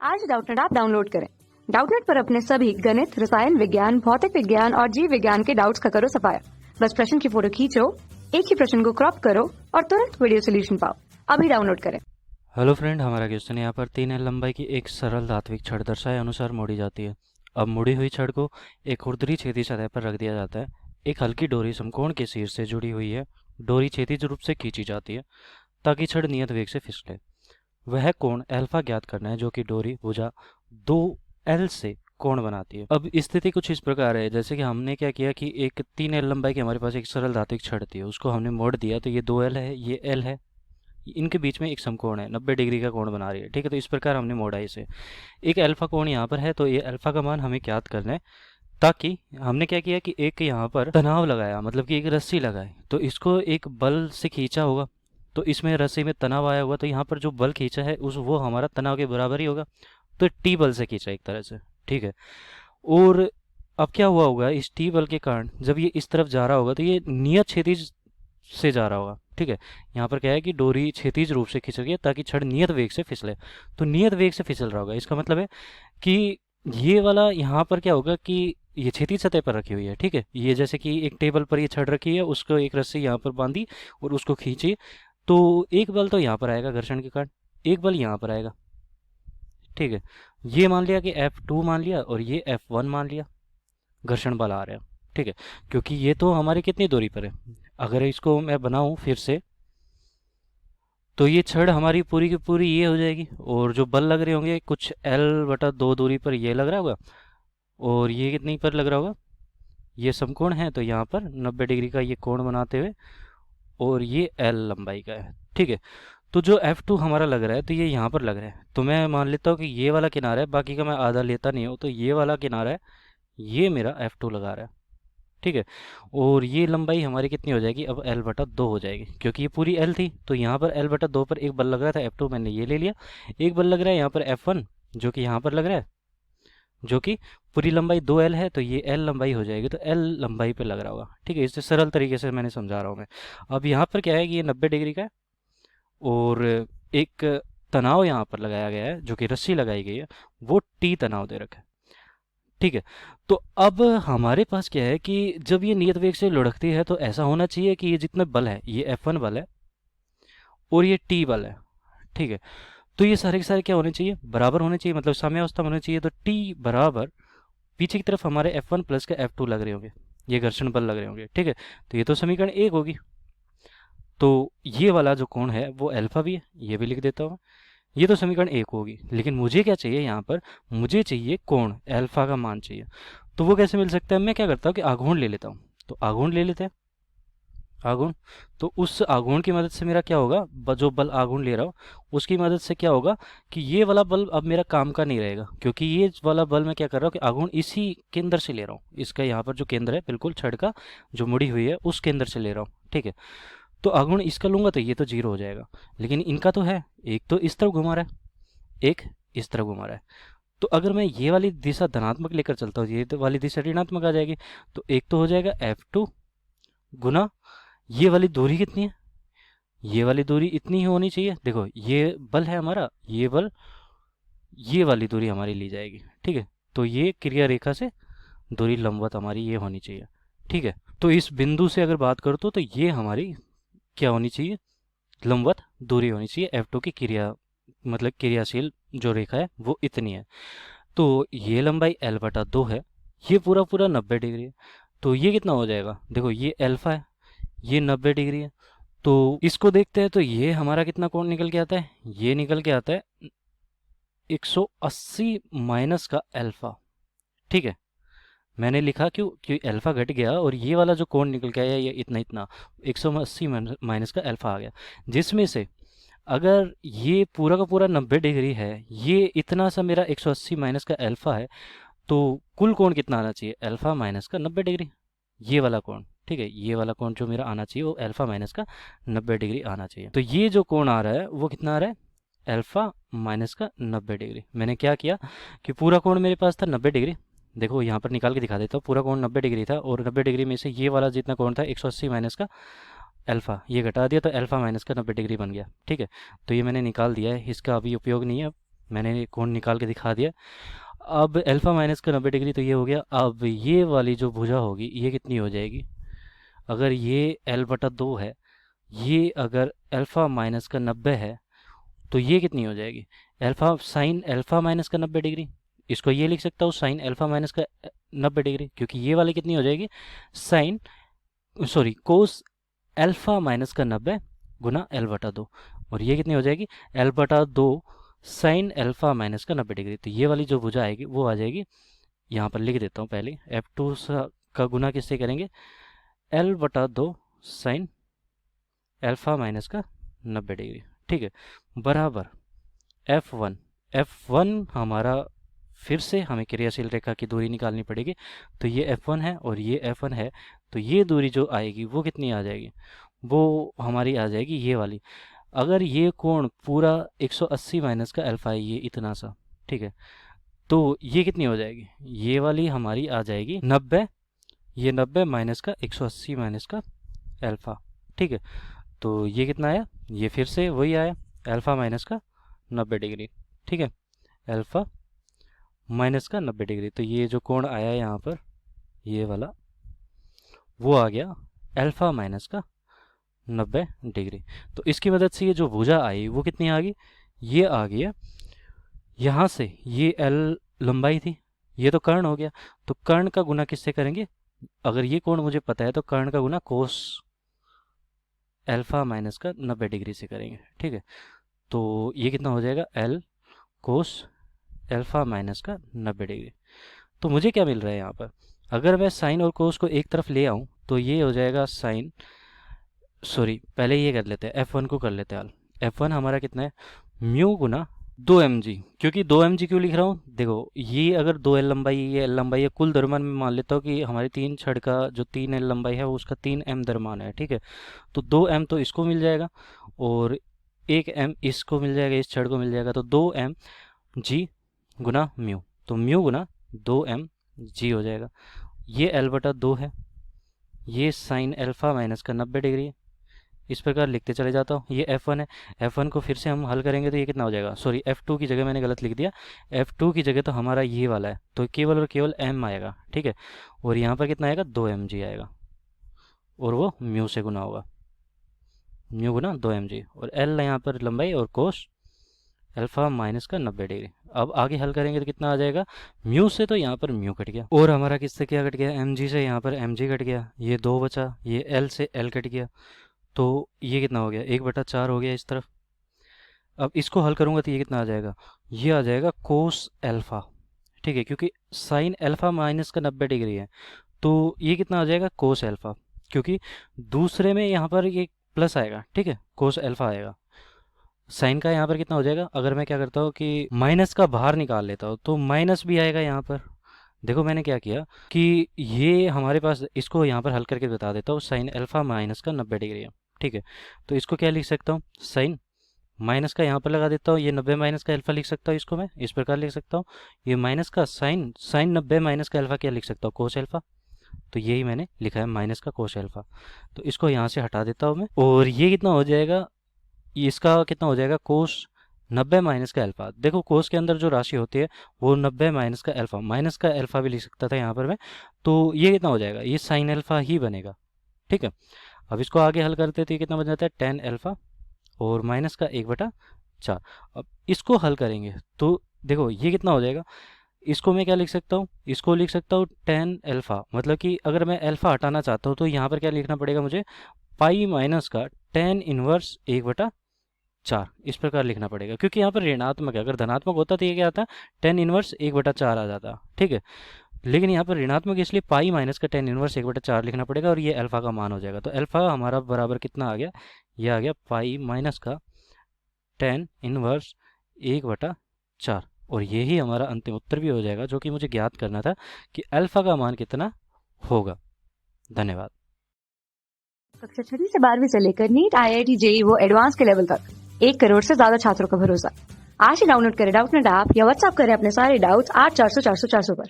आज Doubtnut app download करें। Doubtnut पर अपने सभी गणित, रसायन विज्ञान, भौतिक विज्ञान और जीव विज्ञान के डाउट्स का करो सफाया। बस प्रश्न की फोटो खींचो, एक ही प्रश्न को क्रॉप करो और तुरंत वीडियो सोल्यूशन पाओ। अभी डाउनलोड करें। हेलो फ्रेंड, हमारा क्वेश्चन यहाँ पर 3 L लंबाई की एक सरल धात्विक छड़ दर्शाए अनुसार मोड़ी जाती है। अब मुड़ी हुई छड़ को एक खुरदरी क्षैतिज सतह पर रख दिया जाता है। एक हल्की डोरी समकोण के शीर्ष से जुड़ी हुई है। डोरी क्षैतिज रूप से खींची जाती है ताकि छड़ नियत वेग से फिसले। वह कोण अल्फा ज्ञात करना है जो कि डोरी भुजा 2L से कोण बनाती है। अब स्थिति कुछ इस प्रकार है, जैसे कि हमने क्या किया कि एक 3 L लंबाई की हमारे पास एक सरल धात्विक छड़ थी, उसको हमने मोड़ दिया तो ये 2L है, ये L है, इनके बीच में एक समकोण है, 90 डिग्री का कोण बना रही है। ठीक है, तो इस प्रकार हमने मोड़ा इसे। एक अल्फा कोण यहाँ पर है, तो ये अल्फा का मान हमें ज्ञात करना है। ताकि हमने क्या किया कि एक यहाँ पर तनाव लगाया, मतलब कि एक रस्सी लगाई, तो इसको एक बल से खींचा होगा, तो इसमें रस्सी में तनाव आया होगा, तो यहाँ पर जो बल खींचा है उस वो हमारा तनाव के बराबर ही होगा, तो टी बल से खींचा एक तरह से। ठीक है, और अब क्या हुआ होगा, इस टी बल के कारण जब ये इस तरफ जा रहा होगा तो ये नियत क्षैतिज से जा रहा होगा। ठीक है, यहाँ पर क्या है कि डोरी क्षैतिज रूप से खिंच रही है ताकि छड़ नियत वेग से फिसले, तो नियत वेग से फिसल रहा होगा। इसका मतलब है कि ये वाला यहाँ पर क्या होगा कि ये क्षैतिज सतह पर रखी हुई है। ठीक है, ये जैसे कि एक टेबल पर ये छड़ रखी है, उसको एक रस्सी यहाँ पर बांधी और उसको खींची, तो एक बल तो यहाँ पर आएगा घर्षण के कारण, एक बल यहाँ पर आएगा। ठीक है, ये मान लिया कि F2 मान लिया और ये F1 मान लिया, घर्षण बल आ रहा है। ठीक है, क्योंकि ये तो हमारी कितनी दूरी पर है, अगर इसको मैं बनाऊं फिर से तो ये छड़ हमारी पूरी की पूरी ये हो जाएगी, और जो बल लग रहे होंगे कुछ L/2 दूरी पर ये लग रहा होगा, और ये कितनी पर लग रहा होगा, ये समकोण है तो यहाँ पर 90 डिग्री का ये कोण बनाते हुए, और ये L लंबाई का है। ठीक है, तो जो F2 हमारा लग रहा है तो ये यहाँ पर लग रहा है, तो मैं मान लेता हूँ कि ये वाला किनारा है, बाकी का मैं आधा लेता नहीं हूँ, तो ये वाला किनारा है, ये मेरा F2 लगा रहा है। ठीक है, और ये लंबाई हमारी कितनी हो जाएगी, अब L/2 हो जाएगी, क्योंकि ये पूरी L थी, तो यहाँ पर L/2 पर एक बल लग रहा था F2, मैंने ये ले लिया। एक बल लग रहा है यहाँ पर F1 जो कि यहाँ पर लग रहा है, जो कि पूरी लंबाई 2L है, तो ये L लंबाई हो जाएगी, तो L लंबाई पे लग रहा होगा। ठीक है, इससे सरल तरीके से मैंने समझा रहा हूँ मैं। अब यहाँ पर क्या है कि ये 90 डिग्री का है, और एक तनाव यहाँ पर लगाया गया है जो कि रस्सी लगाई गई है, वो T तनाव दे रखा है। ठीक है, तो अब हमारे पास क्या है कि जब ये नियत वेग से लुढ़कती है तो ऐसा होना चाहिए कि ये जितने बल है, ये F1 बल है और ये T बल है। ठीक है, तो ये सारे के सारे क्या होने चाहिए, बराबर होने चाहिए, मतलब साम्यावस्था में होने चाहिए। तो T बराबर पीछे की तरफ हमारे F1 प्लस के F2 लग रहे होंगे, ये घर्षण बल लग रहे होंगे। ठीक है, तो ये तो समीकरण 1 होगी। तो ये वाला जो कोण है वो अल्फा भी है, ये भी लिख देता हूँ। ये तो समीकरण 1 होगी, लेकिन मुझे क्या चाहिए यहाँ पर, मुझे चाहिए कोण, अल्फा का मान चाहिए। तो वो कैसे मिल सकता है, मैं क्या करता हूँ कि आघूर्ण ले लेता हूँ, तो आघूर्ण ले लेते हैं, आघूर्ण। तो उस आघूर्ण की मदद से मेरा क्या होगा, जो बल आघूर्ण ले रहा हूँ उसकी मदद से क्या होगा कि ये वाला बल अब मेरा काम का नहीं रहेगा, क्योंकि ये वाला बल मैं क्या कर रहा हूँ कि आघूर्ण इसी केंद्र से ले रहा हूँ, इसका यहाँ पर जो केंद्र है बिल्कुल छड़ का जो मुड़ी हुई है उस केंद्र से ले रहा हूँ। ठीक है, तो आघूर्ण इसका लूंगा तो ये तो 0 हो जाएगा, लेकिन इनका तो है, एक तो इस तरफ घुमा रहा है, एक इस तरफ घुमा रहा है। तो अगर मैं ये वाली दिशा धनात्मक लेकर चलता हूँ, ये तो वाली दिशा ऋणात्मक आ जाएगी, तो एक तो हो जाएगा F2 गुना ये वाली दूरी कितनी है, ये वाली दूरी इतनी ही होनी चाहिए। देखो ये बल है हमारा, ये बल, ये वाली दूरी हमारी ली जाएगी। ठीक है, तो ये क्रिया रेखा से दूरी लंबवत हमारी ये होनी चाहिए। ठीक है, तो इस बिंदु से अगर बात करो तो ये हमारी क्या होनी चाहिए, लंबवत दूरी होनी चाहिए। F2 की क्रिया मतलब क्रियाशील जो रेखा है वो इतनी है। तो ये लंबाई L/2 है, ये पूरा पूरा 90 डिग्री है, तो ये कितना हो जाएगा, देखो ये अल्फा है, ये 90 डिग्री है, तो इसको देखते हैं तो ये हमारा कितना कोण निकल के आता है, ये निकल के आता है 180 माइनस का अल्फा। ठीक है, मैंने लिखा क्यों, क्योंकि अल्फा घट गया और ये वाला जो कोण निकल के आया ये इतना इतना 180 माइनस का अल्फा आ गया, जिसमें से अगर ये पूरा का पूरा 90 डिग्री है, ये इतना सा मेरा 180 माइनस का अल्फा है, तो कुल कोण कितना आना चाहिए, अल्फा माइनस का 90 डिग्री, ये वाला कोण। ठीक है, ये वाला कोण जो मेरा आना चाहिए वो अल्फा माइनस का 90 डिग्री आना चाहिए। तो ये जो कोण आ रहा है वो कितना आ रहा है, अल्फा माइनस का 90 डिग्री। मैंने क्या किया कि पूरा कोण मेरे पास था 90 डिग्री, देखो यहाँ पर निकाल के दिखा देता हूँ, पूरा कोण 90 डिग्री था, और 90 डिग्री में से ये वाला जितना कोण था 180 माइनस का अल्फा, ये घटा दिया तो अल्फा माइनस का 90 डिग्री बन गया। ठीक है, तो ये मैंने निकाल दिया है, इसका अभी उपयोग नहीं है, मैंने कोण निकाल के दिखा दिया। अब अल्फ़ा माइनस का 90 डिग्री तो ये हो गया। अब ये वाली जो भुजा होगी ये कितनी हो जाएगी? अगर ये L/2 है, ये अगर अल्फ़ा माइनस का 90 है, तो ये कितनी हो जाएगी? अल्फ़ा साइन अल्फ़ा माइनस का 90 डिग्री। इसको ये लिख सकता हूँ साइन अल्फ़ा माइनस का 90 डिग्री, क्योंकि ये वाली कितनी हो जाएगी? Sine sorry cos alpha minus का 90 गुना L/2, और ये कितनी हो जाएगी? L/2 साइन अल्फ़ा माइनस का 90 डिग्री। तो ये वाली जो भुजा आएगी वो आ जाएगी, यहाँ पर लिख देता हूँ पहले, F2 का गुना किससे करेंगे? L/2 साइन अल्फ़ा माइनस का 90 डिग्री, ठीक है, बराबर F1 हमारा, फिर से हमें क्रियाशील रेखा की दूरी निकालनी पड़ेगी। तो ये F1 है और ये F1 है, तो ये दूरी जो आएगी वो कितनी आ जाएगी? वो हमारी आ जाएगी ये वाली। अगर ये कोण पूरा 180 माइनस का अल्फ़ा है, ये इतना सा, ठीक है, तो ये कितनी हो जाएगी? ये वाली हमारी आ जाएगी 90, ये 90 माइनस का 180 माइनस का अल्फ़ा, ठीक है। तो ये कितना आया? ये फिर से वही आया, अल्फ़ा माइनस का 90 डिग्री, ठीक है, अल्फ़ा माइनस का 90 डिग्री। तो ये जो कोण आया यहाँ पर, ये वाला, वो आ गया अल्फ़ा माइनस का 90 डिग्री। तो इसकी मदद से ये जो भुजा आई वो कितनी आ गई? ये आ गई है, यहाँ से ये L लंबाई थी, ये तो कर्ण हो गया, तो कर्ण का गुना किससे करेंगे? अगर ये कोण मुझे पता है तो कर्ण का गुना कोस अल्फ़ा माइनस का 90 डिग्री से करेंगे, ठीक है। तो ये कितना हो जाएगा? L कोस अल्फ़ा माइनस का 90 डिग्री। तो मुझे क्या मिल रहा है यहाँ पर? अगर मैं साइन और कोस को एक तरफ ले आऊँ तो ये हो जाएगा साइन, सॉरी पहले ये कर लेते हैं, F1 को कर लेते हैं हल। F1 हमारा कितना है? म्यू गुना 2mg। क्योंकि 2mg क्यों लिख रहा हूँ? देखो, ये अगर 2L लंबाई, ये L लंबाई है, कुल द्रव्यमान में मान लेता हूँ कि हमारी 3 छड़ का जो 3L लंबाई है वो उसका 3m द्रव्यमान है, ठीक है। तो 2m तो इसको मिल जाएगा और 1m इसको मिल जाएगा, इस छड़ को मिल जाएगा, तो 2mg गुना म्यू, तो म्यू गुना 2mg हो जाएगा। ये L/2 है, ये साइन अल्फ़ा माइनस का 90 डिग्री है। इस प्रकार लिखते चले जाता हूँ। ये F1 है, F1 को फिर से हम हल करेंगे तो ये कितना हो जाएगा? सॉरी, F2 की जगह मैंने गलत लिख दिया, F2 की जगह तो हमारा ये वाला है, तो केवल और केवल m आएगा, ठीक है। और यहाँ पर कितना आएगा? 2mg आएगा, और वो म्यू से गुना होगा, म्यू गुना 2mg, और L यहाँ पर लंबाई और कोस अल्फ़ा माइनस का 90 डिग्री। अब आगे हल करेंगे तो कितना आ जाएगा? म्यू से तो यहाँ पर म्यू कट गया, और हमारा किससे क्या कट गया? mg से यहाँ पर mg कट गया, ये 2 बचा, ये L से L कट गया, तो ये कितना हो गया? 1/4 हो गया इस तरफ। अब इसको हल करूँगा तो ये कितना आ जाएगा? ये आ जाएगा कोस अल्फ़ा, ठीक है, क्योंकि साइन अल्फ़ा माइनस का 90 डिग्री है, तो ये कितना आ जाएगा? कोस अल्फ़ा, क्योंकि दूसरे में यहाँ पर ये प्लस आएगा, ठीक है, कोस अल्फ़ा आएगा। साइन का यहाँ पर कितना हो जाएगा? अगर मैं क्या करता हूँ कि माइनस का बाहर निकाल लेता हूँ तो माइनस भी आएगा यहाँ पर। देखो मैंने क्या किया कि ये हमारे पास, इसको यहाँ पर हल करके बता देता हूँ, साइन अल्फ़ा माइनस का 90 डिग्री है, ठीक है। तो इसको क्या लिख सकता हूँ? साइन माइनस का यहाँ पर लगा देता हूँ, ये 90 माइनस का अल्फ़ा लिख सकता हूँ, इसको मैं इस प्रकार लिख सकता हूँ, ये माइनस का साइन 90 माइनस का अल्फ़ा क्या लिख सकता हूँ? Cos alpha. तो यही मैंने लिखा है, माइनस का कोस अल्फ़ा। तो इसको यहाँ से हटा देता हूँ मैं, और ये कितना हो जाएगा? इसका कितना हो जाएगा? कोस 90 माइनस का अल्फ़ा। देखो कोस के अंदर जो राशि होती है वो 90 माइनस का अल्फ़ा, माइनस का अल्फ़ा भी लिख सकता था यहाँ पर मैं, तो ये कितना हो जाएगा? ये साइन अल्फ़ा ही बनेगा, ठीक है। अब इसको आगे हल करते तो ये कितना बन जाता है? tan अल्फ़ा और माइनस का 1/4। अब इसको हल करेंगे तो देखो ये कितना हो जाएगा? इसको मैं क्या लिख सकता हूँ? इसको लिख सकता हूँ tan अल्फ़ा, मतलब कि अगर मैं अल्फ़ा हटाना चाहता हूँ तो यहाँ पर क्या लिखना पड़ेगा मुझे? पाई माइनस का tan इनवर्स 1/4, इस प्रकार लिखना पड़ेगा, क्योंकि यहाँ पर ऋणात्मक है। अगर धनात्मक होता तो ये क्या आता? tan इनवर्स 1/4 आ जाता, ठीक है। लेकिन यहाँ पर ऋणात्मक इसलिए पाई माइनस का tan इनवर्स 1/4 लिखना पड़ेगा, और ये अल्फ़ा का मान हो जाएगा। तो अल्फ़ा हमारा बराबर कितना आ गया? ये आ गया पाई माइनस का tan इनवर्स 1/4, और यही हमारा अंतिम उत्तर भी हो जाएगा, जो कि मुझे ज्ञात करना था कि अल्फ़ा का मान कितना होगा। धन्यवाद। कक्षा 6 से 12वीं से लेकर नीट, IIT, JEE वो एडवांस के लेवल तक 1 करोड़ से ज्यादा छात्रों का भरोसा। आज ही डाउनलोड करें डाउटनेट ऐप या व्हाट्सएप करें अपने सारे डाउट्स 8400 400 400 पर।